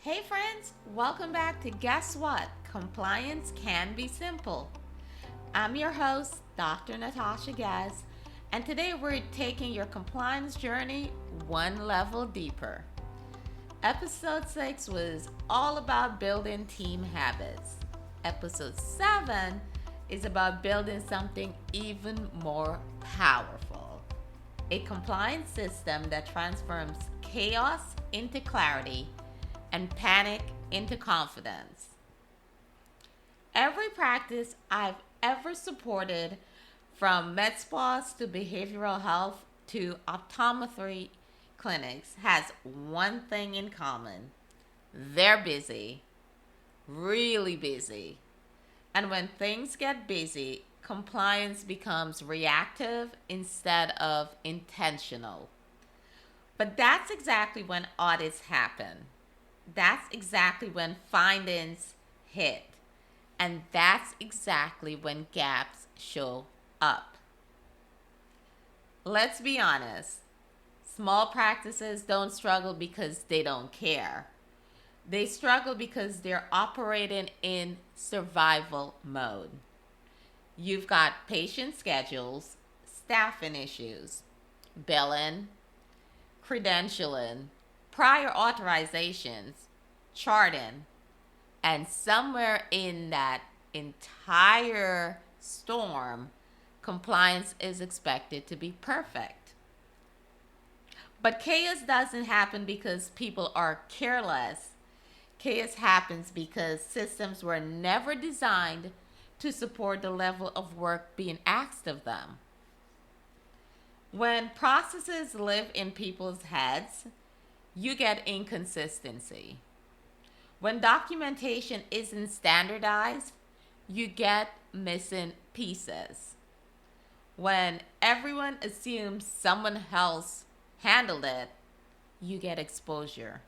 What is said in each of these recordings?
Hey friends, welcome back to Guess What? Compliance Can Be Simple. I'm your host, Dr. Natasha Guess, and today we're taking your compliance journey one level deeper. Episode 6 was all about building team habits. Episode 7 is about building something even more powerful, a compliance system that transforms chaos into clarity and panic into confidence. Every practice I've ever supported, from med spas to behavioral health to optometry clinics, has one thing in common. They're busy, really busy. And when things get busy, compliance becomes reactive instead of intentional. But that's exactly when audits happen. That's exactly when findings hit. And that's exactly when gaps show up. Let's be honest. Small practices don't struggle because they don't care. They struggle because they're operating in survival mode. You've got patient schedules, staffing issues, billing, credentialing, prior authorizations, charting, and somewhere in that entire storm, compliance is expected to be perfect. But chaos doesn't happen because people are careless. Chaos happens because systems were never designed to support the level of work being asked of them. When processes live in people's heads, you get inconsistency. When documentation isn't standardized, you get missing pieces. When everyone assumes someone else handled it, you get exposure.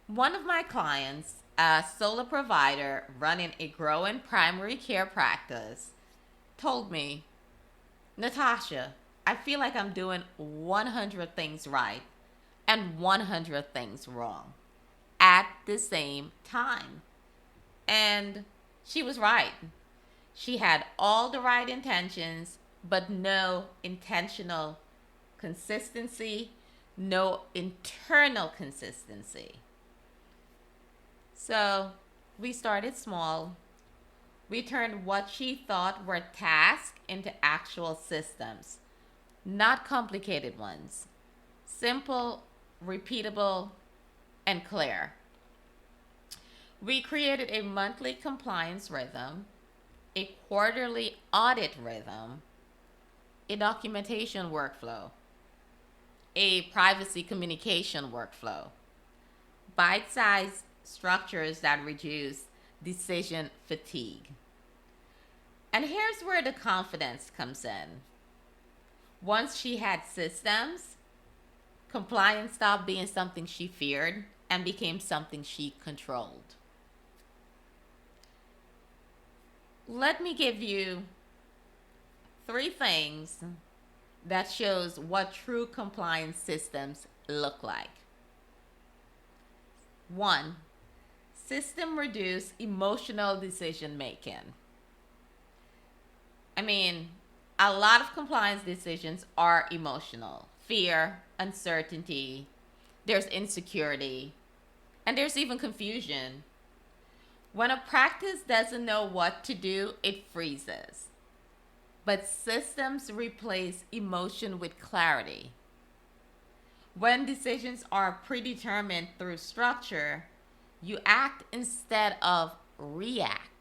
One of my clients, a solo provider running a growing primary care practice, told me, Natasha, I feel like I'm doing 100 things right and 100 things wrong at the same time. And she was right. She had all the right intentions, but no intentional consistency, no internal consistency. So we started small. We turned what she thought were tasks into actual systems, not complicated ones. Simple, repeatable, and clear. We created a monthly compliance rhythm, a quarterly audit rhythm, a documentation workflow, a privacy communication workflow, bite sized structures that reduce decision fatigue. And here's where the confidence comes in. Once she had systems, compliance stopped being something she feared and became something she controlled. Let me give you three things that shows what true compliance systems look like. One, system reduce emotional decision making. I mean, a lot of compliance decisions are emotional. Fear, uncertainty, there's insecurity, and there's even confusion. When a practice doesn't know what to do, it freezes. But systems replace emotion with clarity. When decisions are predetermined through structure, you act instead of react.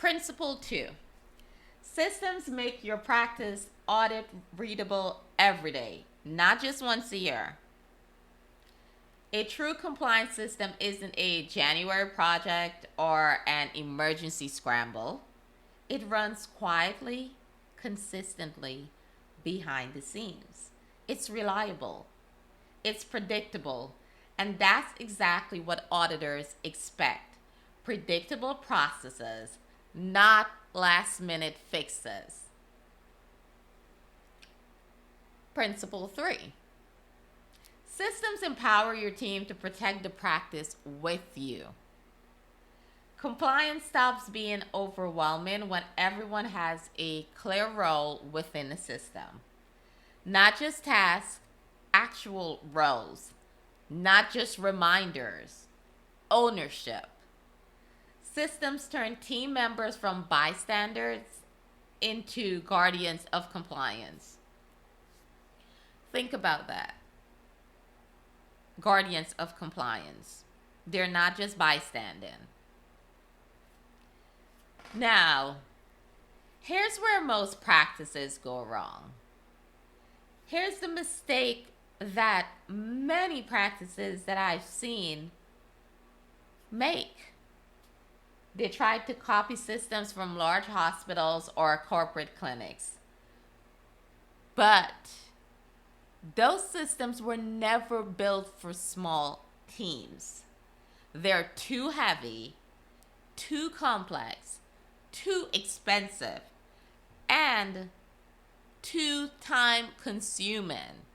Principle 2. Systems make your practice audit readable every day, not just once a year. A true compliance system isn't a January project or an emergency scramble. It runs quietly, consistently, behind the scenes. It's reliable, it's predictable, and that's exactly what auditors expect. Predictable processes, not last minute fixes. Principle 3. Systems empower your team to protect the practice with you. Compliance stops being overwhelming when everyone has a clear role within the system. Not just tasks, actual roles. Not just reminders, ownership. Systems turn team members from bystanders into guardians of compliance. Think about that. Guardians of compliance. They're not just bystanding. Now, here's where most practices go wrong. Here's the mistake that many practices that I've seen make. They tried to copy systems from large hospitals or corporate clinics. But those systems were never built for small teams. They're too heavy, too complex, too expensive, and too time consuming.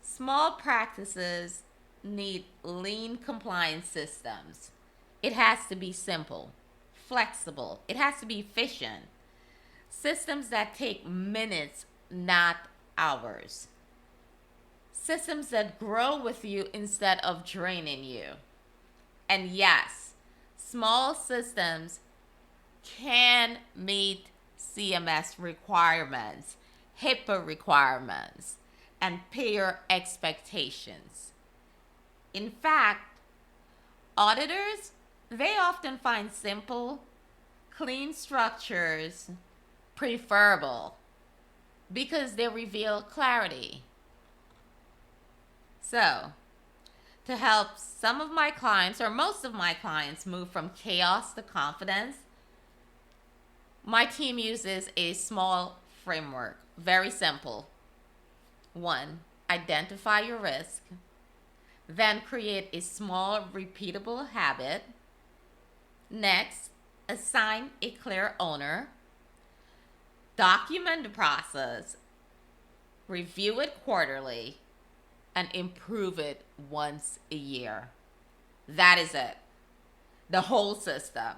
Small practices need lean compliance systems. It has to be simple, flexible, it has to be efficient. Systems that take minutes, not hours. Systems that grow with you instead of draining you. And yes, small systems can meet CMS requirements, HIPAA requirements, and payer expectations. In fact, auditors, they often find simple, clean structures preferable because they reveal clarity. So, to help some of my clients, or most of my clients, move from chaos to confidence, my team uses a small framework. Very simple. 1, identify your risk. Then create a small, repeatable habit. Next, assign a clear owner. Document the process. Review it quarterly. And improve it once a year. That is it. The whole system.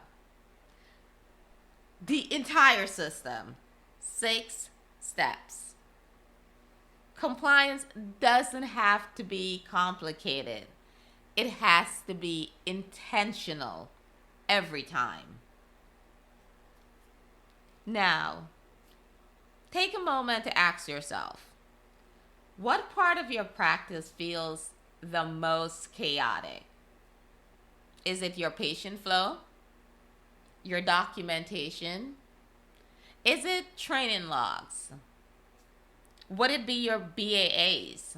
The entire system. 6 steps. Compliance doesn't have to be complicated. It has to be intentional every time. Now, take a moment to ask yourself, what part of your practice feels the most chaotic? Is it your patient flow? Your documentation? Is it training logs? Would it be your BAAs?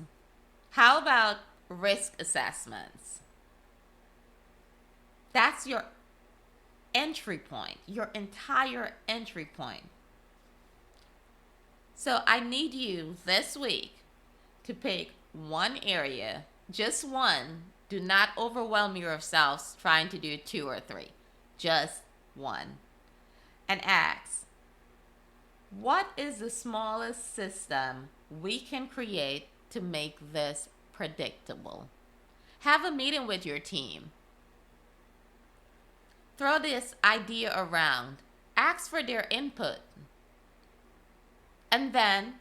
How about risk assessments? That's your entry point, your entire entry point. So I need you this week to pick one area, just one. Do not overwhelm yourselves trying to do 2 or 3. Just one. And ask, what is the smallest system we can create to make this predictable? Have a meeting with your team. Throw this idea around. Ask for their input. And then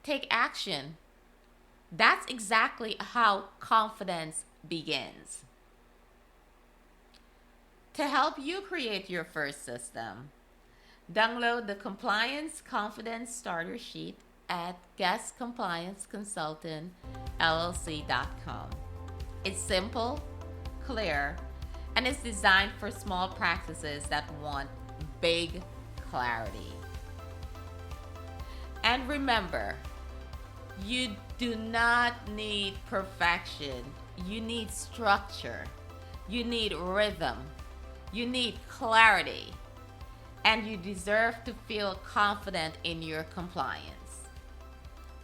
take action. That's exactly how confidence begins. To help you create your first system, download the Compliance Confidence Starter Sheet at guestcomplianceconsultantllc.com. It's simple, clear, and it's designed for small practices that want big clarity. And remember, you do not need perfection. You need structure. You need rhythm. You need clarity. And you deserve to feel confident in your compliance.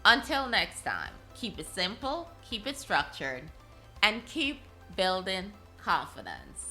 Until next time, keep it simple, keep it structured, and keep building confidence.